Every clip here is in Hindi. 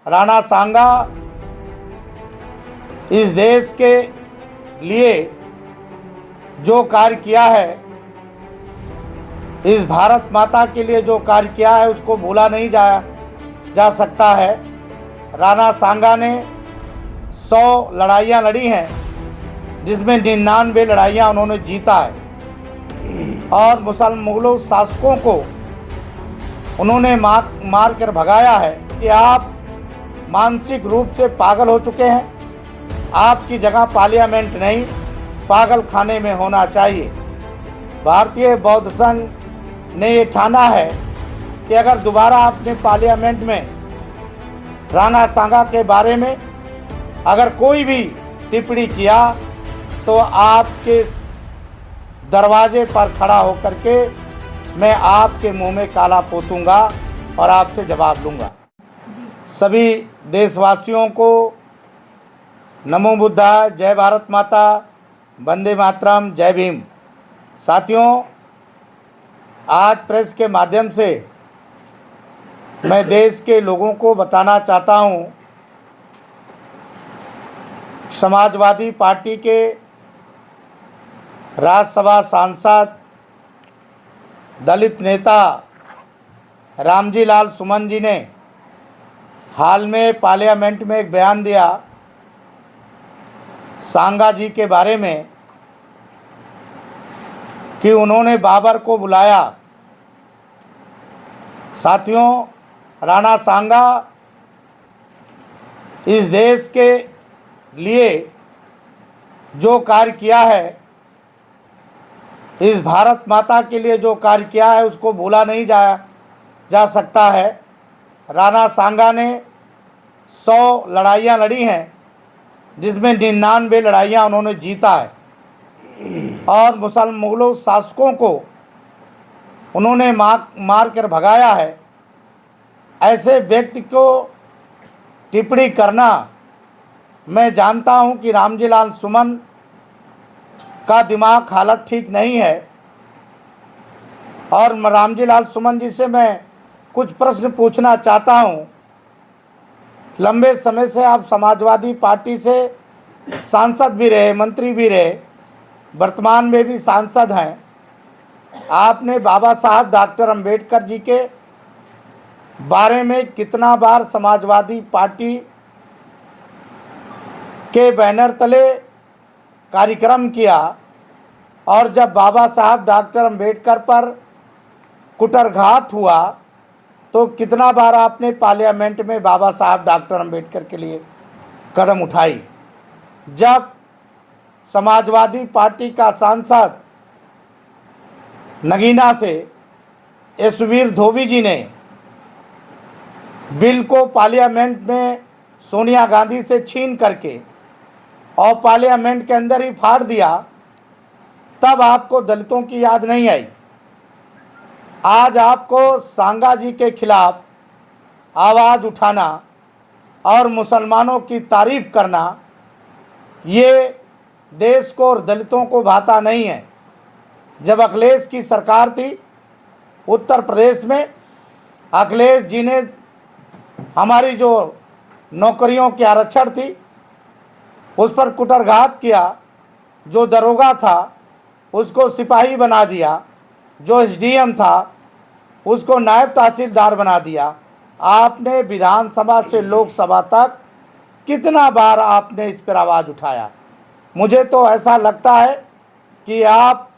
राणा सांगा इस देश के लिए जो कार्य किया है, इस भारत माता के लिए जो कार्य किया है, उसको भूला नहीं जा सकता है। राणा सांगा ने 100 लड़ाइयाँ लड़ी हैं, जिसमें 99 लड़ाइयाँ उन्होंने जीता है और मुगलों शासकों को उन्होंने मार कर भगाया है कि आप मानसिक रूप से पागल हो चुके हैं। आपकी जगह पार्लियामेंट नहीं, पागल खाने में होना चाहिए। भारतीय बौद्ध संघ ने ये ठाना है कि अगर दोबारा आपने पार्लियामेंट में राणा सांगा के बारे में अगर कोई भी टिप्पणी किया तो आपके दरवाजे पर खड़ा होकर के मैं आपके मुंह में काला पोतूंगा और आपसे जवाब लूँगा। सभी देशवासियों को नमो बुद्धाय, जय भारत माता, वंदे मातरम, जय भीम। साथियों, आज प्रेस के माध्यम से मैं देश के लोगों को बताना चाहता हूं, समाजवादी पार्टी के राज्यसभा सांसद दलित नेता रामजी लाल सुमन जी ने हाल में पार्लियामेंट में एक बयान दिया सांगा जी के बारे में कि उन्होंने बाबर को बुलाया। साथियों, राणा सांगा इस देश के लिए जो कार्य किया है, इस भारत माता के लिए जो कार्य किया है, उसको भूला नहीं जा सकता है। राणा सांगा ने 100 लड़ाइयाँ लड़ी हैं, जिसमें 99 लड़ाइयाँ उन्होंने जीता है और मुगलों शासकों को उन्होंने मार कर भगाया है। ऐसे व्यक्ति को टिप्पणी करना, मैं जानता हूं कि रामजी लाल सुमन का दिमाग हालत ठीक नहीं है और रामजी लाल सुमन जी से मैं कुछ प्रश्न पूछना चाहता हूं। लंबे समय से आप समाजवादी पार्टी से सांसद भी रहे, मंत्री भी रहे, वर्तमान में भी सांसद हैं। आपने बाबा साहब डॉक्टर अंबेडकर जी के बारे में कितना बार समाजवादी पार्टी के बैनर तले कार्यक्रम किया और जब बाबा साहब डॉक्टर अंबेडकर पर कुटरघात हुआ तो कितना बार आपने पार्लियामेंट में बाबा साहब डॉक्टर अंबेडकर के लिए कदम उठाई। जब समाजवादी पार्टी का सांसद नगीना से यशवीर धोबी जी ने बिल को पार्लियामेंट में सोनिया गांधी से छीन करके और पार्लियामेंट के अंदर ही फाड़ दिया, तब आपको दलितों की याद नहीं आई। आज आपको सांगा जी के खिलाफ आवाज़ उठाना और मुसलमानों की तारीफ करना, ये देश को और दलितों को भाता नहीं है। जब अखिलेश की सरकार थी उत्तर प्रदेश में, अखिलेश जी ने हमारी जो नौकरियों की आरक्षण थी उस पर कुटरघात किया। जो दरोगा था उसको सिपाही बना दिया, जो एसडीएम था उसको नायब तहसीलदार बना दिया। आपने विधानसभा से लोकसभा तक कितना बार आपने इस पर आवाज़ उठाया। मुझे तो ऐसा लगता है कि आप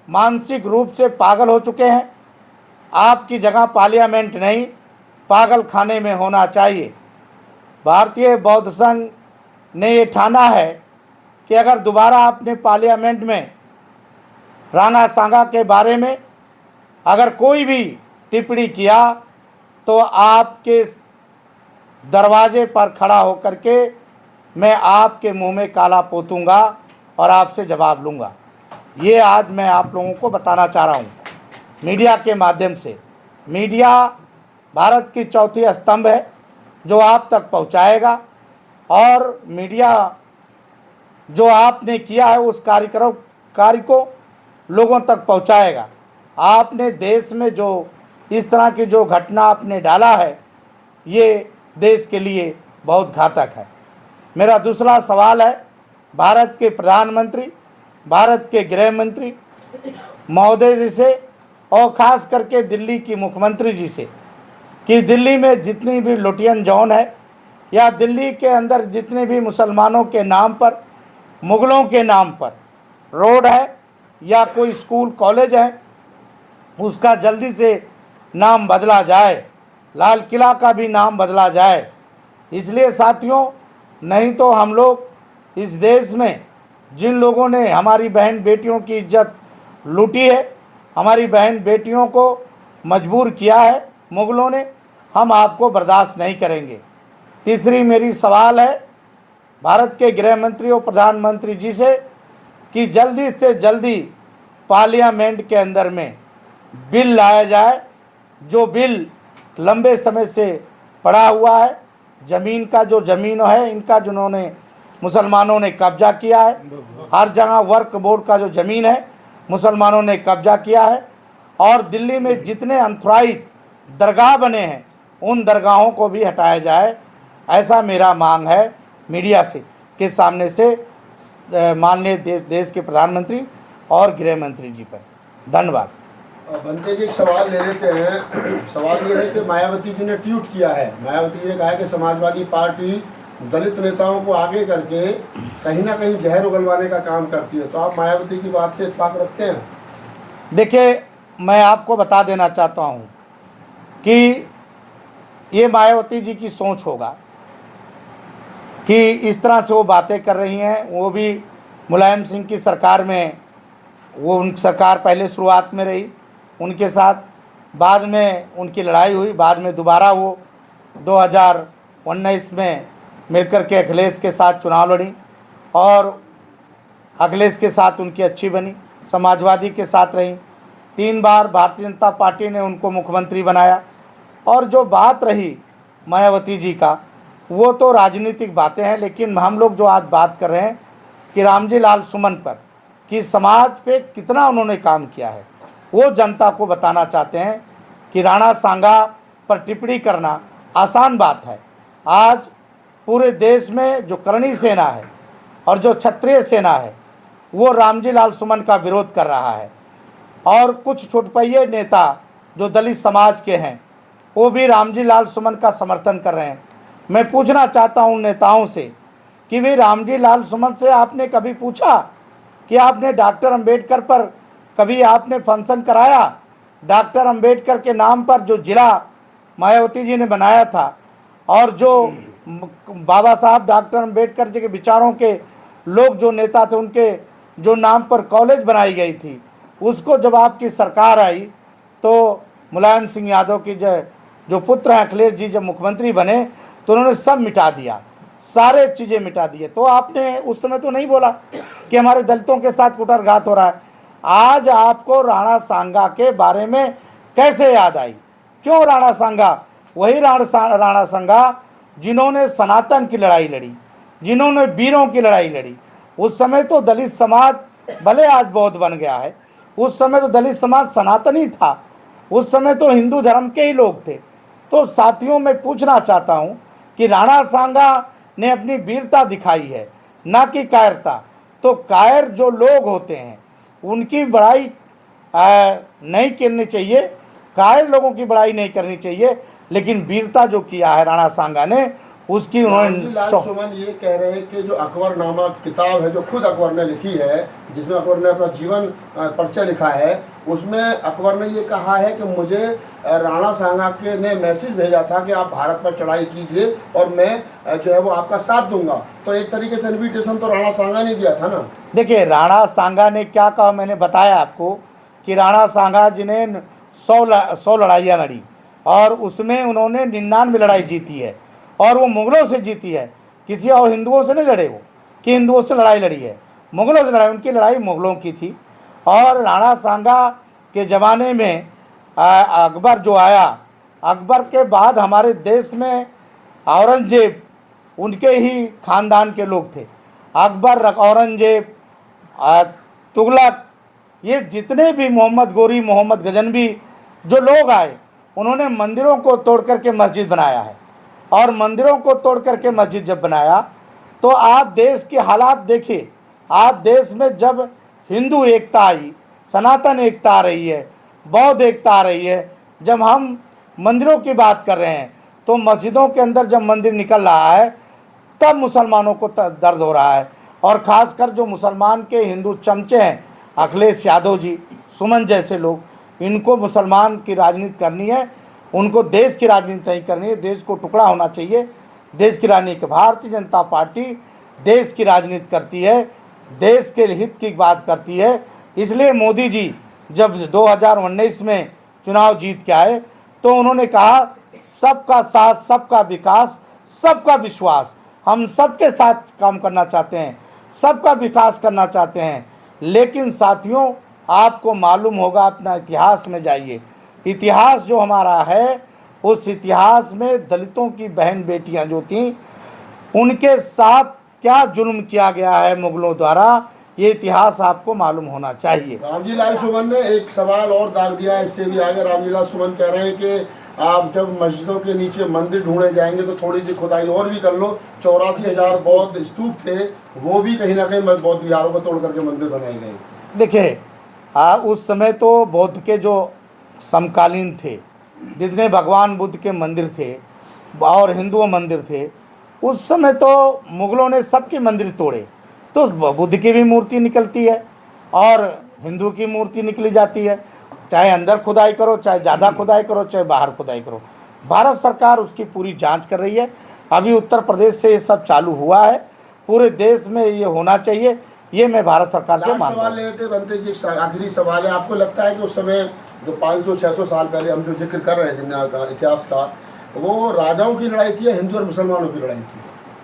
मानसिक रूप से पागल हो चुके हैं। आपकी जगह पार्लियामेंट नहीं, पागल खाने में होना चाहिए। भारतीय बौद्ध संघ ने ये ठाना है कि अगर दोबारा आपने पार्लियामेंट में राणा सांगा के बारे में अगर कोई भी टिप्पणी किया तो आपके दरवाजे पर खड़ा होकर के मैं आपके मुंह में काला पोतूंगा और आपसे जवाब लूँगा। ये आज मैं आप लोगों को बताना चाह रहा हूँ मीडिया के माध्यम से। मीडिया भारत की चौथी स्तंभ है जो आप तक पहुँचाएगा और मीडिया जो आपने किया है उस कार्य को लोगों तक पहुँचाएगा। आपने देश में जो इस तरह की जो घटना आपने डाला है, ये देश के लिए बहुत घातक है। मेरा दूसरा सवाल है भारत के प्रधानमंत्री, भारत के गृह मंत्री महोदय जी से और ख़ास करके दिल्ली की मुख्यमंत्री जी से कि दिल्ली में जितनी भी लुटियन जोन है या दिल्ली के अंदर जितने भी मुसलमानों के नाम पर, मुग़लों के नाम पर रोड है या कोई स्कूल कॉलेज है, उसका जल्दी से नाम बदला जाए, लाल किला का भी नाम बदला जाए। इसलिए साथियों, नहीं तो हम लोग इस देश में जिन लोगों ने हमारी बहन बेटियों की इज्जत लूटी है, हमारी बहन बेटियों को मजबूर किया है मुग़लों ने, हम आपको बर्दाश्त नहीं करेंगे। तीसरी मेरी सवाल है भारत के गृह मंत्री और प्रधानमंत्री जी से कि जल्दी से जल्दी पार्लियामेंट के अंदर में बिल लाया जाए, जो बिल लंबे समय से पड़ा हुआ है। ज़मीन का जो ज़मीन है इनका जिन्होंने मुसलमानों ने कब्जा किया है, हर जगह वक्फ बोर्ड का जो ज़मीन है मुसलमानों ने कब्जा किया है, और दिल्ली में जितने अनथराइज दरगाह बने हैं उन दरगाहों को भी हटाया जाए, ऐसा मेरा मांग है मीडिया से के सामने से माननीय देश के प्रधानमंत्री और गृह मंत्री जी पर। धन्यवाद। बनते जी एक सवाल ले लेते हैं। सवाल ये है कि मायावती जी ने ट्वीट किया है, मायावती जी ने कहा है कि समाजवादी पार्टी दलित नेताओं को आगे करके कहीं ना कहीं जहर उगलवाने का काम करती है, तो आप मायावती की बात से इत्तेफाक रखते हैं? देखिए, मैं आपको बता देना चाहता हूँ कि ये मायावती जी की सोच होगा कि इस तरह से वो बातें कर रही हैं। वो भी मुलायम सिंह की सरकार में, वो उन सरकार पहले शुरुआत में रही उनके साथ, बाद में उनकी लड़ाई हुई, बाद में दोबारा वो 2019 में मिलकर के अखिलेश के साथ चुनाव लड़ी और अखिलेश के साथ उनकी अच्छी बनी, समाजवादी के साथ रही। 3 बार भारतीय जनता पार्टी ने उनको मुख्यमंत्री बनाया। और जो बात रही मायावती जी का, वो तो राजनीतिक बातें हैं, लेकिन हम लोग जो आज बात कर रहे हैं कि रामजी लाल सुमन पर कि समाज पे कितना उन्होंने काम किया है, वो जनता को बताना चाहते हैं कि राणा सांगा पर टिप्पणी करना आसान बात है। आज पूरे देश में जो करणी सेना है और जो क्षत्रिय सेना है वो रामजी लाल सुमन का विरोध कर रहा है, और कुछ छुटपैये नेता जो दलित समाज के हैं वो भी रामजी लाल सुमन का समर्थन कर रहे हैं। मैं पूछना चाहता हूं नेताओं से कि भाई रामजी लाल सुमन से आपने कभी पूछा कि आपने डॉक्टर अंबेडकर पर कभी आपने फंक्शन कराया? डॉक्टर अंबेडकर के नाम पर जो ज़िला मायावती जी ने बनाया था और जो बाबा साहब डॉक्टर अंबेडकर जी के विचारों के लोग जो नेता थे उनके जो नाम पर कॉलेज बनाई गई थी, उसको जब आपकी सरकार आई तो मुलायम सिंह यादव की जो पुत्र हैं अखिलेश जी जब मुख्यमंत्री बने तो उन्होंने सब मिटा दिया, सारे चीज़ें मिटा दिए। तो आपने उस समय तो नहीं बोला कि हमारे दलितों के साथ कुटरघात हो रहा है। आज आपको राणा सांगा के बारे में कैसे याद आई? क्यों राणा सांगा? वही राणा सांगा जिन्होंने सनातन की लड़ाई लड़ी, जिन्होंने वीरों की लड़ाई लड़ी। उस समय तो दलित समाज भले आज बौद्ध बन गया है, उस समय तो दलित समाज सनातनी था, उस समय तो हिंदू धर्म के ही लोग थे। तो साथियों, मैं पूछना चाहता हूँ कि राणा सांगा ने अपनी वीरता दिखाई है, ना कि कायरता। तो कायर जो लोग होते हैं उनकी बड़ाई नहीं करनी चाहिए, कायर लोगों की बड़ाई नहीं करनी चाहिए, लेकिन वीरता जो किया है राणा सांगा ने उसकी उन्होंने। लाल सुमन ये कह रहे हैं कि जो अकबरनामा किताब है जो खुद अकबर ने लिखी है, जिसमें अकबर ने अपना जीवन परिचय लिखा है, उसमें अकबर ने ये कहा है कि मुझे राणा सांगा के ने मैसेज भेजा था कि आप भारत पर चढ़ाई कीजिए और मैं जो है वो आपका साथ दूंगा। तो एक तरीके से इन्विटेशन तो राणा सांगा ने दिया था ना। देखिए, राणा सांगा ने क्या कहा, मैंने बताया आपको कि राणा सांगा जिन्हें 100 लड़ाइयाँ लड़ी और उसमें उन्होंने 99 लड़ाई जीती है और वो मुग़लों से जीती है, किसी और हिंदुओं से नहीं लड़े वो कि हिंदुओं से लड़ाई लड़ी है, मुग़लों से लड़ाई, उनकी लड़ाई मुग़लों की थी। और राणा सांगा के ज़माने में अकबर जो आया, अकबर के बाद हमारे देश में औरंगजेब उनके ही ख़ानदान के लोग थे। अकबर, औरंगजेब, तुगलक, ये जितने भी मोहम्मद गोरी, मोहम्मद गजनवी जो लोग आए, उन्होंने मंदिरों को तोड़ करके मस्जिद बनाया है। और मंदिरों को तोड़ करके मस्जिद जब बनाया, तो आप देश के हालात देखिए। आप देश में जब हिंदू एकता आई, सनातन एकता आ रही है, बौद्ध एकता आ रही है, जब हम मंदिरों की बात कर रहे हैं, तो मस्जिदों के अंदर जब मंदिर निकल रहा है तब मुसलमानों को दर्द हो रहा है। और ख़ासकर जो मुसलमान के हिंदू चमचे हैं, अखिलेश यादव जी, सुमन जैसे लोग, इनको मुसलमान की राजनीति करनी है, उनको देश की राजनीति नहीं करनी है। देश को टुकड़ा होना चाहिए, देश की राजनीति। भारतीय जनता पार्टी देश की राजनीति करती है, देश के हित की बात करती है। इसलिए मोदी जी जब 2019 में चुनाव जीत के आए तो उन्होंने कहा सबका साथ, सबका विकास, सबका विश्वास। हम सबके साथ काम करना चाहते हैं, सबका विकास करना चाहते हैं। लेकिन साथियों, आपको मालूम होगा, अपना इतिहास में जाइए। इतिहास जो हमारा है, उस इतिहास में दलितों की बहन बेटियां जो थीं, उनके साथ क्या जुल्म किया गया है मुगलों द्वारा, ये इतिहास आपको मालूम होना चाहिए। रामजी लाल सुमन ने एक सवाल और दाग दिया है, इससे भी आगे रामजी लाल सुमन कह रहे हैं कि आप जब मस्जिदों के नीचे मंदिर ढूंढे जाएंगे तो थोड़ी सी खुदाई और भी कर लो। 84,000 बौद्ध स्तूप थे, वो भी कहीं ना कहीं बौद्ध विहारों को तोड़ करके मंदिर बनाए गए। देखिए, उस समय तो बौद्ध के जो समकालीन थे, जितने भगवान बुद्ध के मंदिर थे और हिंदुओं मंदिर थे, उस समय तो मुगलों ने सबके मंदिर तोड़े। तो बुद्ध की भी मूर्ति निकलती है और हिंदू की मूर्ति निकली जाती है, चाहे अंदर खुदाई करो, चाहे ज़्यादा खुदाई करो, चाहे बाहर खुदाई करो। भारत सरकार उसकी पूरी जांच कर रही है। अभी उत्तर प्रदेश से ये सब चालू हुआ है, पूरे देश में ये होना चाहिए, ये मैं भारत सरकार से मांगता हूं। सवाल लेते बनते जी, आखिरी सवाल है, आपको लगता है कि उस समय जो 500-600 साल पहले हम जो जिक्र कर रहे हैं दुनिया का इतिहास का, वो राजाओं की लड़ाई थी या हिंदू और मुसलमानों की लड़ाई थी?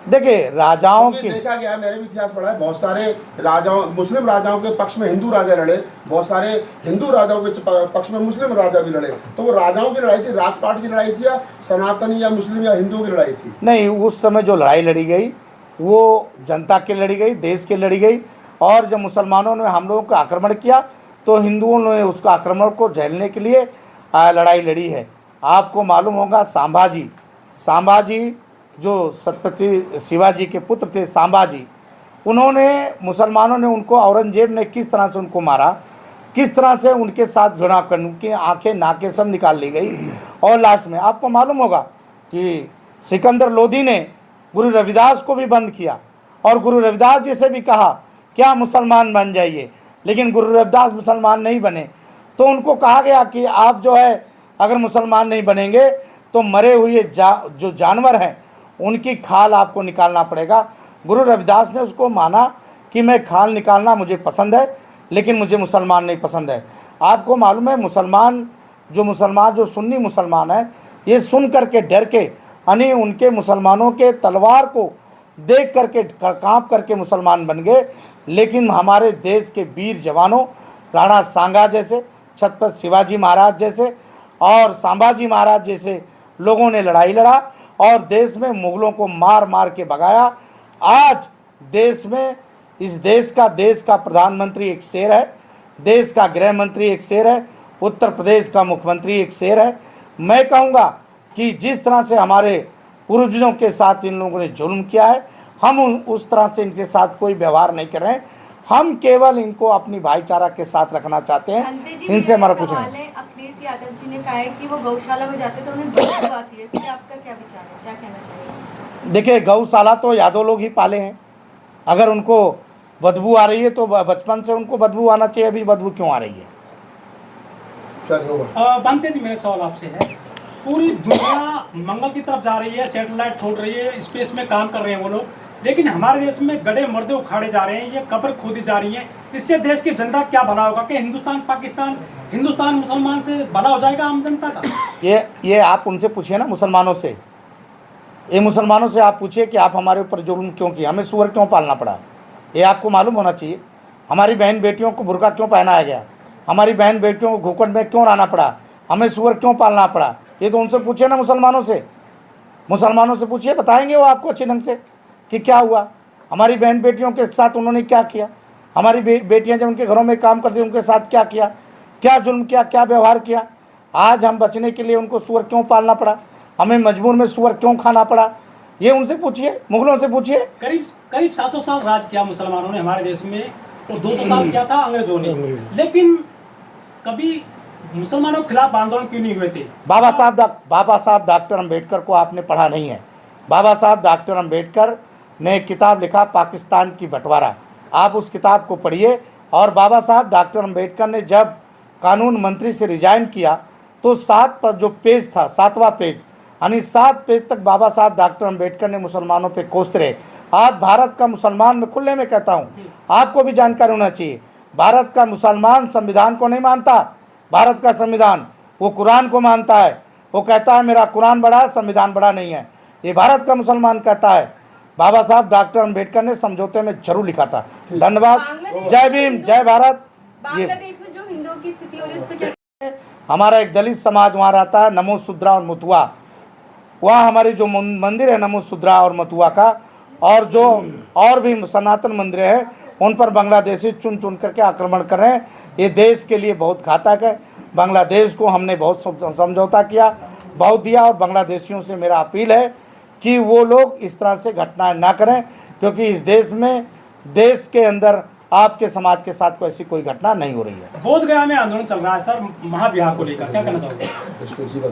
देखिए, राजाओं की, देखा गया है, मैंने भी इतिहास पढ़ा है, बहुत सारे राजाओं, मुस्लिम राजाओं के पक्ष में हिंदू राजा लड़े, बहुत सारे हिंदू राजाओं के पक्ष में मुस्लिम राजा भी लड़े। तो वो राजाओं की लड़ाई थी, राजपाट की लड़ाई थी, या सनातनी या मुस्लिम या हिंदुओं की लड़ाई थी? नहीं, उस समय जो लड़ाई लड़ी गई वो जनता की लड़ी गई, देश की लड़ी गई। और जब मुसलमानों ने हम लोगों को आक्रमण किया तो हिंदुओं ने उसका आक्रमण को झेलने के लिए लड़ाई लड़ी है। आपको मालूम होगा, संभाजी जो छत्रपति शिवाजी के पुत्र थे, संभाजी, उन्होंने, मुसलमानों ने उनको, औरंगजेब ने किस तरह से उनको मारा, किस तरह से उनके साथ घृणा कर, उनकी आंखें नाकें सब निकाल ली गई। और लास्ट में आपको मालूम होगा कि सिकंदर लोधी ने गुरु रविदास को भी बंद किया और गुरु रविदास जी से भी कहा क्या मुसलमान बन जाइए, लेकिन गुरु रविदास मुसलमान नहीं बने। तो उनको कहा गया कि आप जो है अगर मुसलमान नहीं बनेंगे तो मरे हुए जो जानवर हैं उनकी खाल आपको निकालना पड़ेगा। गुरु रविदास ने उसको माना कि मैं खाल निकालना मुझे पसंद है, लेकिन मुझे मुसलमान नहीं पसंद है। आपको मालूम है, मुसलमान जो सुन्नी मुसलमान है, ये सुन करके डर के, यानी उनके मुसलमानों के तलवार को देख करके कांप करके मुसलमान बन गए। लेकिन हमारे देश के वीर जवानों, राणा सांगा जैसे, छत्रपति शिवाजी महाराज जैसे और संभाजी महाराज जैसे लोगों ने लड़ाई लड़ा और देश में मुगलों को मार मार के भगाया। आज देश में, इस देश का प्रधानमंत्री एक शेर है, देश का गृह मंत्री एक शेर है, उत्तर प्रदेश का मुख्यमंत्री एक शेर है। मैं कहूँगा कि जिस तरह से हमारे पूर्वजों के साथ इन लोगों ने जुल्म किया है, हम उस तरह से इनके साथ कोई व्यवहार नहीं कर रहे हैं। हम केवल इनको अपनी भाईचारा के साथ रखना चाहते हैं, इनसे हमारा कुछ नहीं। अखिलेश यादव जी ने कहा है कि वो गौशाला में जाते तो उन्हें बदबू आती है, इससे आपका क्या विचार है, क्या कहना चाहिए? देखिए, गौशाला तो यादव लोग ही पाले हैं। अगर उनको बदबू आ रही है तो बचपन से उनको बदबू आना चाहिए, अभी बदबू क्यों आ रही है? बनते जी, मेरा सवाल आपसे है, पूरी दुनिया मंगल की तरफ जा रही है, सैटेलाइट छोड़ रही है, स्पेस में काम कर रहे हैं वो लोग, लेकिन हमारे देश में गड्ढे मर्दे उखाड़े जा रहे हैं, ये कब्र खोदी जा रही है। इससे देश की जनता क्या भला होगा? कि हिंदुस्तान मुसलमान से भला हो जाएगा आम जनता का? ये आप उनसे पूछिए ना, मुसलमानों से। ये मुसलमानों से आप पूछिए कि आप हमारे ऊपर जुल्म क्यों किया, हमें सूअर क्यों पालना पड़ा, ये आपको मालूम होना चाहिए। हमारी बहन बेटियों को बुर्का क्यों पहनाया गया, हमारी बहन बेटियों को घूकट में क्यों रहना पड़ा, हमें सूअर क्यों पालना पड़ा, ये तो उनसे पूछिए ना, मुसलमानों से पूछिए, बताएंगे वो आपको अच्छे ढंग से कि क्या हुआ, हमारी बहन बेटियों के साथ उन्होंने क्या किया, हमारी बेटियां जब उनके घरों में काम करती उनके साथ क्या किया, क्या जुल्म किया, क्या व्यवहार किया। आज हम बचने के लिए उनको सूअर क्यों पालना पड़ा? हमें मजबूर में सुअर क्यों खाना पड़ा, ये उनसे पूछिए, मुगलों से पूछिए। करीब करीब 700 साल राज किया मुसलमानों ने हमारे देश में, और 200 साल किया था अंग्रेजों ने, लेकिन कभी मुसलमानों के खिलाफ आंदोलन क्यों नहीं हुए थे? बाबा साहब डॉक्टर अंबेडकर को आपने पढ़ा नहीं है। बाबा साहब डॉक्टर अंबेडकर ने एक किताब लिखा पाकिस्तान की बंटवारा, आप उस किताब को पढ़िए। और बाबा साहब डॉक्टर अंबेडकर ने जब कानून मंत्री से रिजाइन किया तो 7 पर जो पेज था, 7वां पेज, यानी 7 पेज तक बाबा साहब डॉक्टर अंबेडकर ने मुसलमानों पे कोसते रहे। आज भारत का मुसलमान, मैं खुले में कहता हूँ, आपको भी जानकारी होना चाहिए, भारत का मुसलमान संविधान को नहीं मानता। भारत का संविधान, वो कुरान को मानता है। वो कहता है मेरा कुरान बड़ा है, संविधान बड़ा नहीं है। ये भारत का मुसलमान कहता है। बाबा साहब डॉक्टर अंबेडकर ने समझौते में जरूर लिखा था। धन्यवाद। जय भीम, जय भारत। ये बांग्लादेश में जो हिंदुओं की स्थिति हो रही है उस पर क्या? हमारा एक दलित समाज वहाँ रहता है, नमो सुद्रा और मथुआ। वहाँ हमारी जो मंदिर है नमो सुद्रा और मथुआ का, और जो और भी सनातन मंदिर है, उन पर बांग्लादेशी चुन चुन करके आक्रमण कर रहे हैं। ये देश के लिए बहुत घातक है। बांग्लादेश को हमने बहुत समझौता किया, बहुत दिया, और बांग्लादेशियों से मेरा अपील है कि वो लोग इस तरह से घटनाएं ना करें, क्योंकि इस देश में, देश के अंदर आपके समाज के साथ कोई ऐसी कोई घटना नहीं हो रही है। बोध गया में आंदोलन चल रहा है सर, महाविहार को लेकर क्या कहना चाहोगे? इसको इसी पर